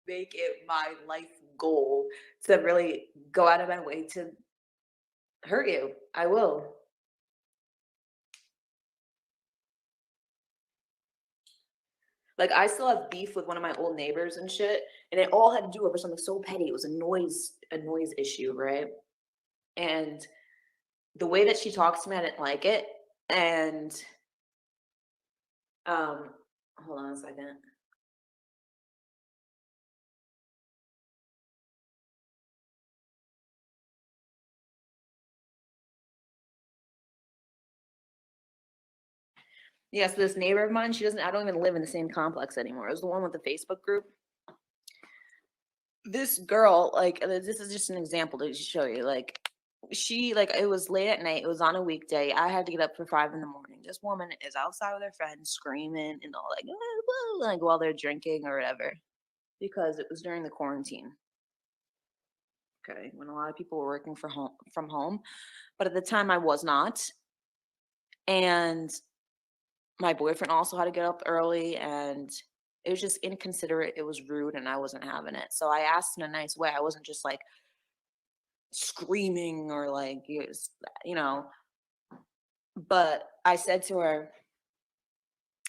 make it my life goal to really go out of my way to hurt you. I will. Like I still have beef with one of my old neighbors and shit, and it all had to do over something so petty. It was a noise issue, right? And the way that she talks to me, I didn't like it. And um, hold on a second. Yes, this neighbor of mine, she doesn't. I don't even live in the same complex anymore. It was the one with the Facebook group. This girl, like, this is just an example to show you. Like, she, like, it was late at night. It was on a weekday. I had to get up for 5 in the morning. This woman is outside with her friends, screaming and all, like, like while they're drinking or whatever, because it was during the quarantine. Okay, when a lot of people were working from home, but at the time I was not, and my boyfriend also had to get up early, and it was just inconsiderate, it was rude, and I wasn't having it. So I asked in a nice way. I wasn't just like screaming or like, you know, but I said to her,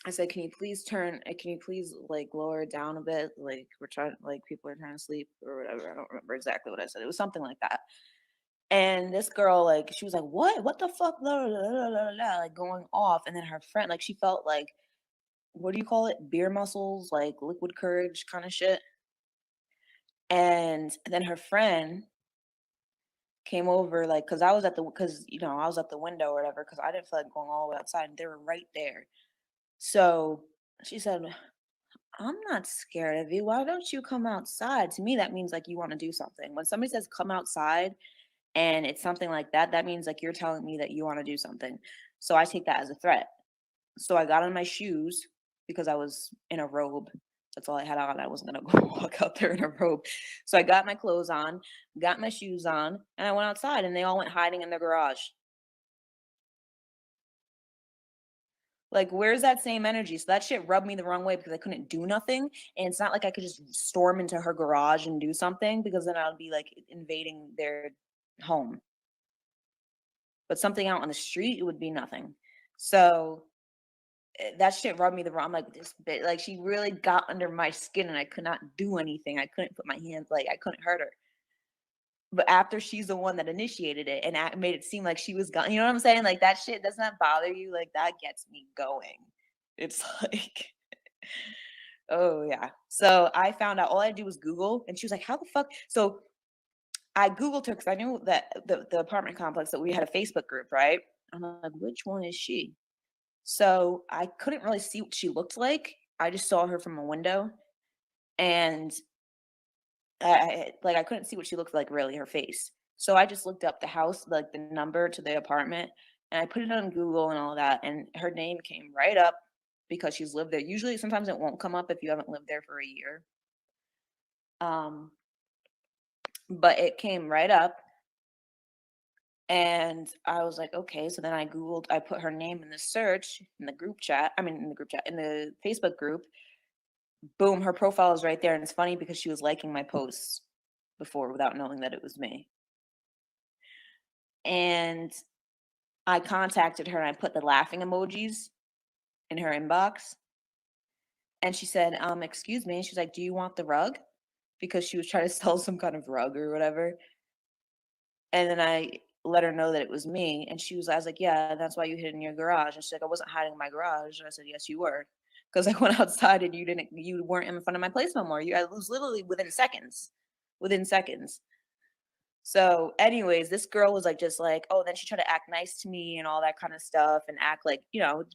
I said, can you please like lower it down a bit? Like we're trying, like people are trying to sleep or whatever. I don't remember exactly what I said. It was something like that. And this girl, like, she was like, what the fuck? Blah, blah, blah, blah, blah, blah, like going off. And then her friend, like, she felt like, what do you call it? Beer muscles, like liquid courage kind of shit. And then her friend came over, like, cause I was at the, cause, I was at the window or whatever, cause I didn't feel like going all the way outside and they were right there. So she said, I'm not scared of you. Why don't you come outside? To me, that means like you want to do something. When somebody says come outside, and it's something like that, that means like you're telling me that you want to do something. So I take that as a threat. So I got on my shoes because I was in a robe. That's all I had on. I wasn't gonna go walk out there in a robe. So I got my clothes on, got my shoes on, and I went outside and they all went hiding in the garage. Like, where's that same energy? So that shit rubbed me the wrong way because I couldn't do nothing. And it's not like I could just storm into her garage and do something because then I'd be like invading their home. But something out on the street, it would be nothing. So that shit rubbed me the wrong. I'm like, this bit, like, she really got under my skin and I could not do anything. I couldn't put my hands, like, I couldn't hurt her. But after she's the one that initiated it and made it seem like she was gone, you know what I'm saying? Like, that shit does not bother you. Like, that gets me going. It's like, oh, yeah. So I found out all I do was Google, and she was like, how the fuck? So I Googled her because I knew that the apartment complex that we had a Facebook group, right? I'm like, which one is she? So I couldn't really see what she looked like. I just saw her from a window, and I couldn't see what she looked like really, her face. So I just looked up the house, like the number to the apartment, and I put it on Google and all that, and her name came right up because she's lived there. Usually, sometimes it won't come up if you haven't lived there for a year. Um, but it came right up, and I was like, okay. So then I put her name in the search in the group chat. I mean, in the group chat, in the Facebook group. Boom, her profile is right there. And it's funny because she was liking my posts before without knowing that it was me. And I contacted her and I put the laughing emojis in her inbox. And she said, excuse me. And she's like, do you want the rug? Because she was trying to sell some kind of rug or whatever. And then I let her know that it was me. And I was like, yeah, that's why you hid in your garage. And she's like, I wasn't hiding in my garage. And I said, yes, you were. Because I went outside and you weren't in front of my place no more. I was literally within seconds. Within seconds. So, anyways, this girl was like, just like, oh, then she tried to act nice to me and all that kind of stuff and act like,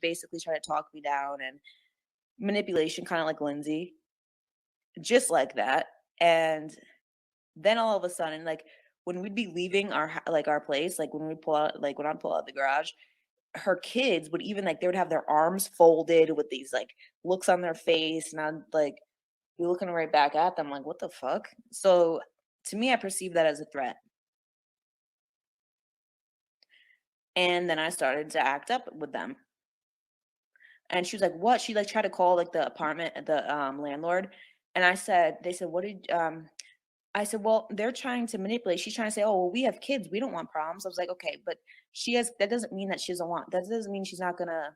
basically try to talk me down and manipulation, kind of like Lindsay, just like that. And then all of a sudden, like when we'd be leaving our place, like when we pull out, like when I pull out the garage, her kids would even like they would have their arms folded with these like looks on their face, and I'd like be looking right back at them, like, what the fuck? So to me, I perceive that as a threat. And then I started to act up with them. And she was like, "What?" She like tried to call like the apartment, the landlord, And I said, they said, "What did I said, "Well, they're trying to manipulate." She's trying to say, "Oh, well, we have kids. We don't want problems." I was like, "Okay, but she has that doesn't mean that she doesn't want that doesn't mean she's not gonna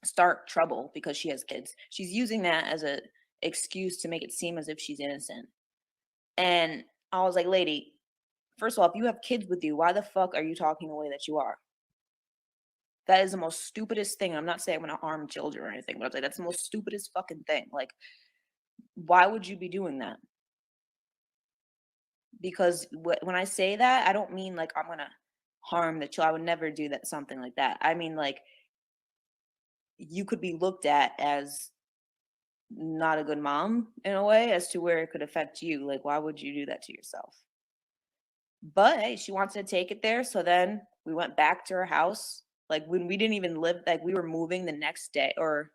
start trouble because she has kids." She's using that as a excuse to make it seem as if she's innocent. And I was like, "Lady, first of all, if you have kids with you, why the fuck are you talking the way that you are?" That is the most stupidest thing. I'm not saying I'm gonna harm children or anything, but I'm like, that's the most stupidest fucking thing. Like, why would you be doing that? Because when I say that, I don't mean like I'm gonna harm the child. I would never do that, something like that. I mean, like, you could be looked at as not a good mom in a way as to where it could affect you. Like, why would you do that to yourself? But hey, she wants to take it there. So then we went back to her house. Like when we didn't even live, like we were moving the next day, or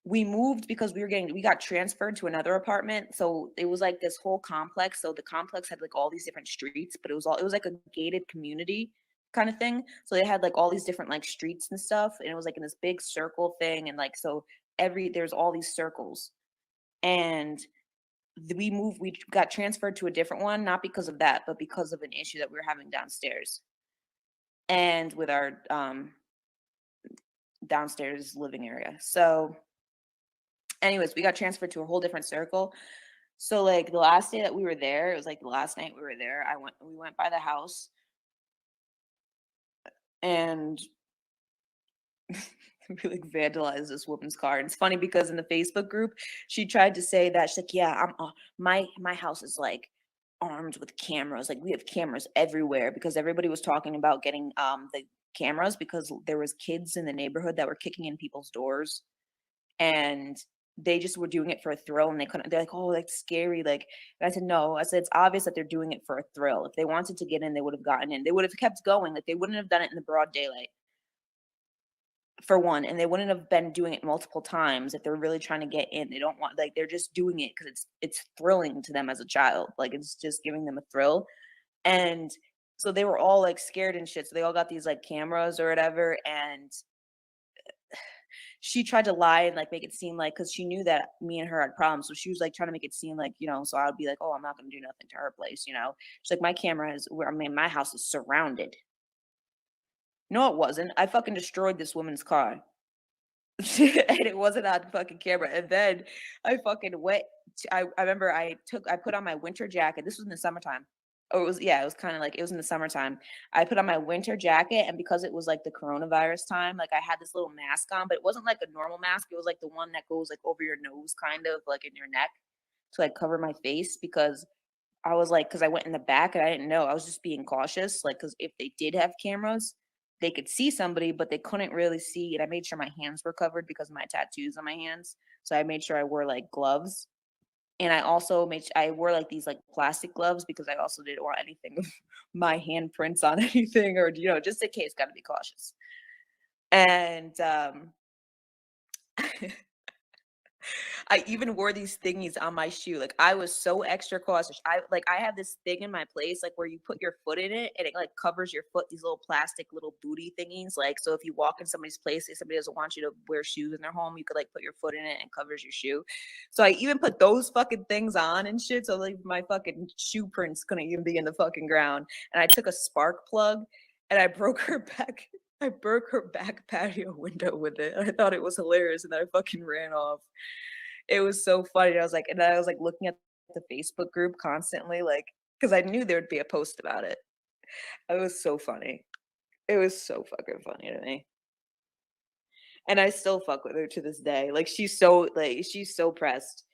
we moved because we got transferred to another apartment. So it was like this whole complex. So the complex had like all these different streets, but it was like a gated community kind of thing. So they had like all these different like streets and stuff. And it was like in this big circle thing. And like so there's all these circles. And we got transferred to a different one, not because of that, but because of an issue that we were having downstairs. And with our downstairs living area. So anyways, we got transferred to a whole different circle. So like the last day that we were there, it was like the last night we were there. We went by the house and we like vandalized this woman's car. And it's funny because in the Facebook group, she tried to say that she's like, "Yeah, my house is like armed with cameras. Like we have cameras everywhere," because everybody was talking about getting the cameras because there was kids in the neighborhood that were kicking in people's doors, and they just were doing it for a thrill, and they're like, "Oh, that's scary." Like, and I said, "No." I said, "It's obvious that they're doing it for a thrill. If they wanted to get in, they would have gotten in. They would have kept going. Like, they wouldn't have done it in the broad daylight, for one, and they wouldn't have been doing it multiple times if they're really trying to get in. They don't want like they're just doing it because it's thrilling to them as a child. Like, it's just giving them a thrill." And so they were all like scared and shit. So they all got these like cameras or whatever, and she tried to lie and, like, make it seem like, because she knew that me and her had problems, so she was, like, trying to make it seem like, so I would be like, "Oh, I'm not gonna do nothing to her place," you know? She's like, "My camera is where I mean, my house is surrounded." No, it wasn't. I fucking destroyed this woman's car. And it wasn't on fucking camera, and then I fucking went I remember I put on my winter jacket. This was in the summertime. Oh, it was yeah, it was kinda like it was in the summertime. I put on my winter jacket, and because it was, like, the coronavirus time, like, I had this little mask on, but it wasn't like a normal mask, it was, like, the one that goes, like, over your nose, kind of, like, in your neck to, like, cover my face because I was like, because I went in the back and I didn't know. I was just being cautious, like, because if they did have cameras, they could see somebody, but they couldn't really see. And I made sure my hands were covered because of my tattoos on my hands. So I made sure I wore like gloves. And I also I wore like these like plastic gloves because I also didn't want anything of my handprints on anything or, just in case, got to be cautious. And I even wore these thingies on my shoe. Like I was so extra cautious. I have this thing in my place, like where you put your foot in it and it like covers your foot, these little plastic little booty thingies. Like so if you walk in somebody's place, say somebody doesn't want you to wear shoes in their home, you could like put your foot in it and covers your shoe. So I even put those fucking things on and shit. So like my fucking shoe prints couldn't even be in the fucking ground. And I took a spark plug and I broke her back. I broke her back patio window with it. I thought it was hilarious and then I fucking ran off. It was so funny. I was like looking at the Facebook group constantly, like, because I knew there'd be a post about it. It was so funny. It was so fucking funny to me. And I still fuck with her to this day. Like she's so pressed.